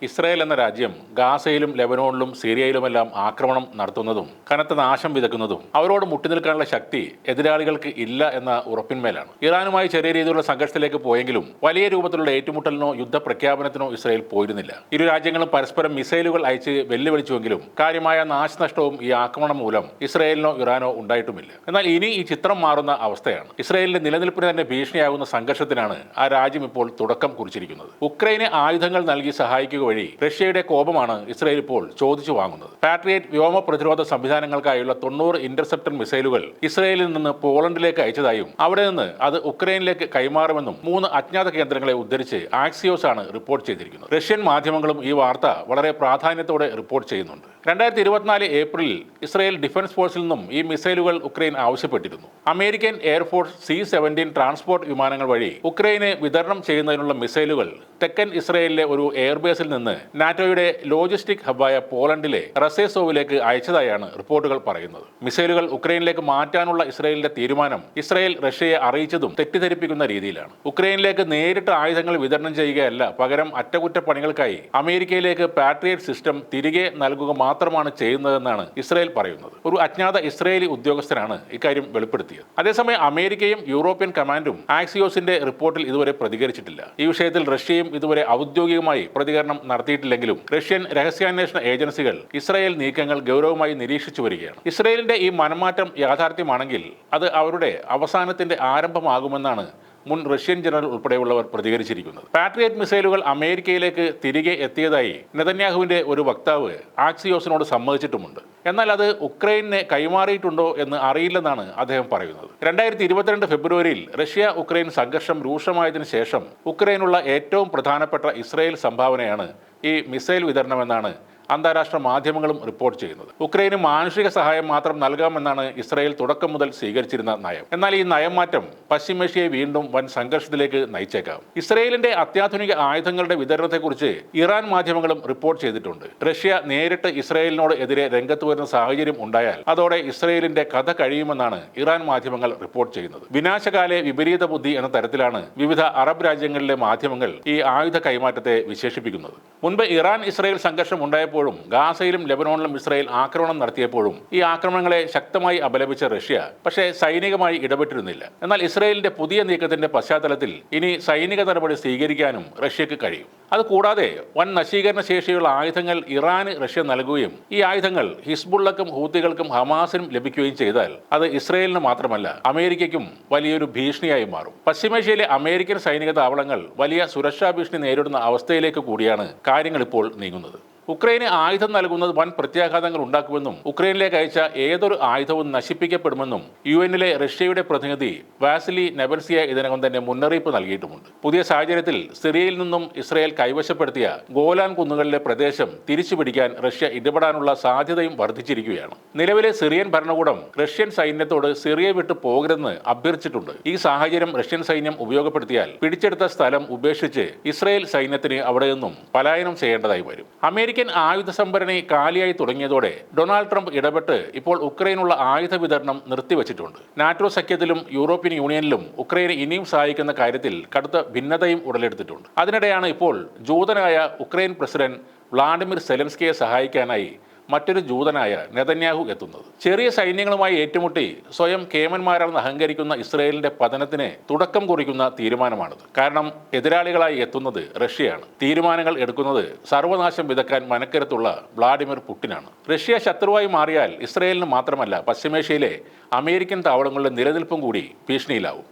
Israel എന്ന രാജ്യം ഗാസയിലും ലെബനോണിലും സിറിയയിലുമെല്ലാം ആക്രമണം നടത്തുന്നതും കനത്ത നാശം വിതക്കുന്നതും അവരോട് മുട്ടിനിൽക്കാനുള്ള ശക്തി എതിരാളികൾക്ക് ഇല്ല എന്ന ഉറപ്പിന്മേലാണ്. ഇറാനുമായി ചെറിയ രീതിയിലുള്ള സംഘർഷത്തിലേക്ക് പോയെങ്കിലും വലിയ രൂപത്തിലുള്ള ഏറ്റുമുട്ടലിനോ യുദ്ധപ്രഖ്യാപനത്തിനോ ഇസ്രായേൽ പോയിരുന്നില്ല. ഇരു രാജ്യങ്ങളും പരസ്പരം മിസൈലുകൾ അയച്ച് വെല്ലുവിളിച്ചുവെങ്കിലും കാര്യമായ നാശനഷ്ടവും ഈ ആക്രമണം മൂലം ഇസ്രായേലിനോ ഇറാനോ ഉണ്ടായിട്ടുമില്ല. എന്നാൽ ഇനി ഈ ചിത്രം മാറുന്ന അവസ്ഥയാണ്. ഇസ്രായേലിന്റെ നിലനിൽപ്പിന് തന്നെ ഭീഷണിയാകുന്ന സംഘർഷത്തിനാണ് ആ രാജ്യം ഇപ്പോൾ തുടക്കം കുറിച്ചിരിക്കുന്നത്. ഉക്രൈന് ആയുധങ്ങൾ നൽകി സഹായിക്കുക വഴി റഷ്യയുടെ കോപമാണ് ഇസ്രായേൽ ഇപ്പോൾ ചോദിച്ചു വാങ്ങുന്നത്. പാട്രിയറ്റ് വ്യോമ പ്രതിരോധ സംവിധാനങ്ങൾക്കായുള്ള 90 ഇന്റർസെപ്റ്റർ മിസൈലുകൾ ഇസ്രായേലിൽ നിന്ന് പോളണ്ടിലേക്ക് അയച്ചതായും അവിടെ നിന്ന് അത് ഉക്രൈനിലേക്ക് കൈമാറുമെന്നും 3 അജ്ഞാത കേന്ദ്രങ്ങളെ ഉദ്ധരിച്ച് ആക്സിയോസ് ആണ് റിപ്പോർട്ട് ചെയ്തിരിക്കുന്നത്. റഷ്യൻ മാധ്യമങ്ങളും ഈ വാർത്ത വളരെ പ്രാധാന്യത്തോടെ റിപ്പോർട്ട് ചെയ്യുന്നുണ്ട്. 2024 ഏപ്രിലിൽ ഇസ്രായേൽ ഡിഫൻസ് ഫോഴ്സിൽ നിന്നും ഈ മിസൈലുകൾ ഉക്രൈൻ ആവശ്യപ്പെട്ടിരുന്നു. അമേരിക്കൻ എയർഫോഴ്സ് C-17 ട്രാൻസ്പോർട്ട് വിമാനങ്ങൾ വഴി ഉക്രൈന് വിതരണം ചെയ്യുന്നതിനുള്ള മിസൈലുകൾ തെക്കൻ ഇസ്രായേലിലെ ഒരു എയർബേസിൽ നിന്ന് നാറ്റോയുടെ ലോജിസ്റ്റിക് ഹബ്ബായ പോളണ്ടിലെ റസേസോവിലേക്ക് അയച്ചതായാണ് റിപ്പോർട്ടുകൾ പറയുന്നത്. മിസൈലുകൾ ഉക്രൈനിലേക്ക് മാറ്റാനുള്ള ഇസ്രായേലിന്റെ തീരുമാനം ഇസ്രായേൽ റഷ്യയെ അറിയിച്ചതും തെറ്റിദ്ധരിപ്പിക്കുന്ന രീതിയിലാണ്. ഉക്രൈനിലേക്ക് നേരിട്ട് ആയുധങ്ങൾ വിതരണം ചെയ്യുകയല്ല, പകരം അറ്റകുറ്റപ്പണികൾക്കായി അമേരിക്കയിലേക്ക് പാട്രിയറ്റ് സിസ്റ്റം തിരികെ നൽകുക മാത്രമാണ് ചെയ്യുന്നതെന്നാണ് ഇസ്രായേൽ പറയുന്നത്. ഒരു അജ്ഞാത ഇസ്രായേലി ഉദ്യോഗസ്ഥനാണ് ഇക്കാര്യം വെളിപ്പെടുത്തിയത്. അതേസമയം അമേരിക്കയും യൂറോപ്യൻ കമാൻഡും ആക്സിയോസിന്റെ റിപ്പോർട്ടിൽ ഇതുവരെ പ്രതികരിച്ചിട്ടില്ല. ഈ വിഷയത്തിൽ റഷ്യയും ഇതുവരെ ഔദ്യോഗികമായി പ്രതികരണം നടത്തിയിട്ടില്ലെങ്കിലും റഷ്യൻ രഹസ്യാന്വേഷണ ഏജൻസികൾ ഇസ്രായേൽ നീക്കങ്ങൾ ഗൗരവമായി നിരീക്ഷിച്ചു വരികയാണ്. ഇസ്രായേലിന്റെ ഈ മനംമാറ്റം യാഥാർത്ഥ്യമാണെങ്കിൽ അത് അവരുടെ അവസാനത്തിന്റെ ആരംഭമാകുമെന്നാണ് മുൻ റഷ്യൻ ജനറൽ ഉൾപ്പെടെയുള്ളവർ പ്രതികരിച്ചിരിക്കുന്നത്. പാട്രിയറ്റ് മിസൈലുകൾ അമേരിക്കയിലേക്ക് തിരികെ എത്തിയതായി നെതന്യാഹുവിന്റെ ഒരു വക്താവ് ആക്സിയോസിനോട് സമ്മതിച്ചിട്ടുമുണ്ട്. എന്നാൽ അത് ഉക്രൈനെ കൈമാറിയിട്ടുണ്ടോ എന്ന് അറിയില്ലെന്നാണ് അദ്ദേഹം പറയുന്നത്. 2022 ഫെബ്രുവരിയിൽ റഷ്യ ഉക്രൈൻ സംഘർഷം രൂക്ഷമായതിനു ശേഷം ഉക്രൈനുള്ള ഏറ്റവും പ്രധാനപ്പെട്ട ഇസ്രായേൽ സംഭാവനയാണ് ഈ മിസൈൽ വിതരണമെന്നാണ് അന്താരാഷ്ട്ര മാധ്യമങ്ങളും റിപ്പോർട്ട് ചെയ്യുന്നത്. ഉക്രൈന് മാനുഷിക സഹായം മാത്രം നൽകാമെന്നാണ് ഇസ്രായേൽ തുടക്കം മുതൽ സ്വീകരിച്ചിരുന്ന നയം. എന്നാൽ ഈ നയം മാറ്റം പശ്ചിമേഷ്യയെ വീണ്ടും വൻ സംഘർഷത്തിലേക്ക് നയിച്ചേക്കാം. ഇസ്രായേലിന്റെ അത്യാധുനിക ആയുധങ്ങളുടെ വിതരണത്തെക്കുറിച്ച് ഇറാൻ മാധ്യമങ്ങളും റിപ്പോർട്ട് ചെയ്തിട്ടുണ്ട്. റഷ്യ നേരിട്ട് ഇസ്രായേലിനോട് എതിരെ രംഗത്ത് വരുന്ന സാഹചര്യം ഉണ്ടായാൽ അതോടെ ഇസ്രായേലിന്റെ കഥ കഴിയുമെന്നാണ് ഇറാൻ മാധ്യമങ്ങൾ റിപ്പോർട്ട് ചെയ്യുന്നത്. വിനാശകാലെ വിപരീത ബുദ്ധി എന്ന തരത്തിലാണ് വിവിധ അറബ് രാജ്യങ്ങളിലെ മാധ്യമങ്ങൾ ഈ ആയുധ കൈമാറ്റത്തെ വിശേഷിപ്പിക്കുന്നത്. മുൻപ് ഇറാൻ ഇസ്രായേൽ സംഘർഷം ഉണ്ടായപ്പോൾ ഗാസയിലും ലെബനോണിലും ഇസ്രായേൽ ആക്രമണം നടത്തിയപ്പോഴും ഈ ആക്രമണങ്ങളെ ശക്തമായി അപലപിച്ച റഷ്യ പക്ഷേ സൈനികമായി ഇടപെട്ടിരുന്നില്ല. എന്നാൽ ഇസ്രായേലിന്റെ പുതിയ നീക്കത്തിന്റെ പശ്ചാത്തലത്തിൽ ഇനി സൈനിക നടപടി സ്വീകരിക്കാനും റഷ്യക്ക് കഴിയും. അതുകൂടാതെ വൻ നശീകരണ ശേഷിയുള്ള ആയുധങ്ങൾ ഇറാന് റഷ്യ നൽകുകയും ഈ ആയുധങ്ങൾ ഹിസ്ബുള്ളക്കും ഹൂത്തികൾക്കും ഹമാസിനും ലഭിക്കുകയും ചെയ്താൽ അത് ഇസ്രായേലിന് മാത്രമല്ല അമേരിക്കയ്ക്കും വലിയൊരു ഭീഷണിയായി മാറും. പശ്ചിമേഷ്യയിലെ അമേരിക്കൻ സൈനിക താവളങ്ങൾ വലിയ സുരക്ഷാ ഭീഷണി നേരിടുന്ന അവസ്ഥയിലേക്ക് കൂടിയാണ് കാര്യങ്ങൾ ഇപ്പോൾ നീങ്ങുന്നത്. ഉക്രൈന് ആയുധം നൽകുന്നത് വൻ പ്രത്യാഘാതങ്ങൾ ഉണ്ടാക്കുമെന്നും ഉക്രൈനിലേക്ക് അയച്ച ഏതൊരു ആയുധവും നശിപ്പിക്കപ്പെടുമെന്നും UN-ലെ റഷ്യയുടെ പ്രതിനിധി വാസിലി നെബൻസിയ ഇതിനകം തന്നെ മുന്നറിയിപ്പ് നൽകിയിട്ടുമുണ്ട്. പുതിയ സാഹചര്യത്തിൽ സിറിയയിൽ നിന്നും ഇസ്രായേൽ കൈവശപ്പെടുത്തിയ ഗോലാൻ കുന്നുകളിലെ പ്രദേശം തിരിച്ചുപിടിക്കാൻ റഷ്യ ഇടപെടാനുള്ള സാധ്യതയും വർദ്ധിച്ചിരിക്കുകയാണ്. നിലവിലെ സിറിയൻ ഭരണകൂടം റഷ്യൻ സൈന്യത്തോട് സിറിയ വിട്ടു പോകരുതെന്ന് അഭ്യർത്ഥിച്ചിട്ടുണ്ട്. ഈ സാഹചര്യം റഷ്യൻ സൈന്യം ഉപയോഗപ്പെടുത്തിയാൽ പിടിച്ചെടുത്ത സ്ഥലം ഉപേക്ഷിച്ച് ഇസ്രായേൽ സൈന്യത്തിന് അവിടെ നിന്നും പലായനം ചെയ്യേണ്ടതായി വരും. അമേരിക്കൻ ആയുധ സംഭരണി കാലിയായി തുടങ്ങിയതോടെ ഡൊണാൾഡ് ട്രംപ് ഇടപെട്ട് ഇപ്പോൾ ഉക്രൈനുള്ള ആയുധ വിതരണം നിർത്തിവച്ചിട്ടുണ്ട്. നാറ്റോ സഖ്യത്തിലും യൂറോപ്യൻ യൂണിയനിലും ഉക്രൈനെ ഇനിയും സഹായിക്കുന്ന കാര്യത്തിൽ കടുത്ത ഭിന്നതയും ഉടലെടുത്തിട്ടുണ്ട്. അതിനിടെയാണ് ഇപ്പോൾ ജൂതനായ ഉക്രൈൻ പ്രസിഡന്റ് വ്ളാഡിമിർ സെലൻസ്കിയെ സഹായിക്കാനായി മറ്റൊരു ജൂതനായ നെതന്യാഹു എത്തുന്നത്. ചെറിയ സൈന്യങ്ങളുമായി ഏറ്റുമുട്ടി സ്വയം കേമന്മാരാണെന്ന് അഹങ്കരിക്കുന്ന ഇസ്രായേലിന്റെ പതനത്തിന് തുടക്കം കുറിക്കുന്ന തീരുമാനമാണിത്. കാരണം എതിരാളികളായി എത്തുന്നത് റഷ്യയാണ്. തീരുമാനങ്ങൾ എടുക്കുന്നത് സർവനാശം വിതക്കാൻ മനക്കരുത്തുള്ള വ്ളാഡിമിർ പുടിനാണ്. റഷ്യ ശത്രുവായി മാറിയാൽ ഇസ്രായേലിന് മാത്രമല്ല പശ്ചിമേഷ്യയിലെ അമേരിക്കൻ താവളങ്ങളുടെ നിലനിൽപ്പും കൂടി ഭീഷണിയിലാവും.